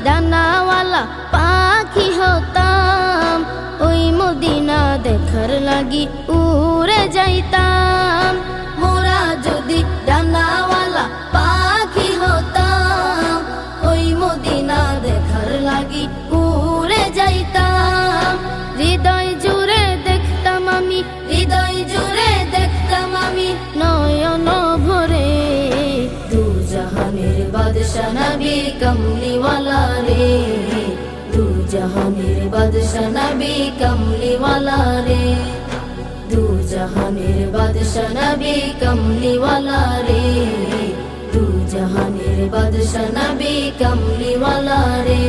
ডানাওয়ালা পাখি হতাম, ওই মদিনা দেখার লাগি উড়ে যাইতাম। মোরা যদি ডানাওয়ালা পাখি হতাম, ওই মদিনা দেখার লাগি উড়ে যাইতাম। হৃদয় জুড়ে দেখতাম আমি, হৃদয় জুড়ে দেখতাম আমি নয়ন ভরে। দু জাহানের বাদশা নবী কমলিওয়ালা রে, দু জাহানের বাদশা নবী কমলিওয়ালা রে, দু জাহানের বাদশা নবী কমলিওয়ালা রে, দু জাহানের বাদশা নবী কমলিওয়ালা রে।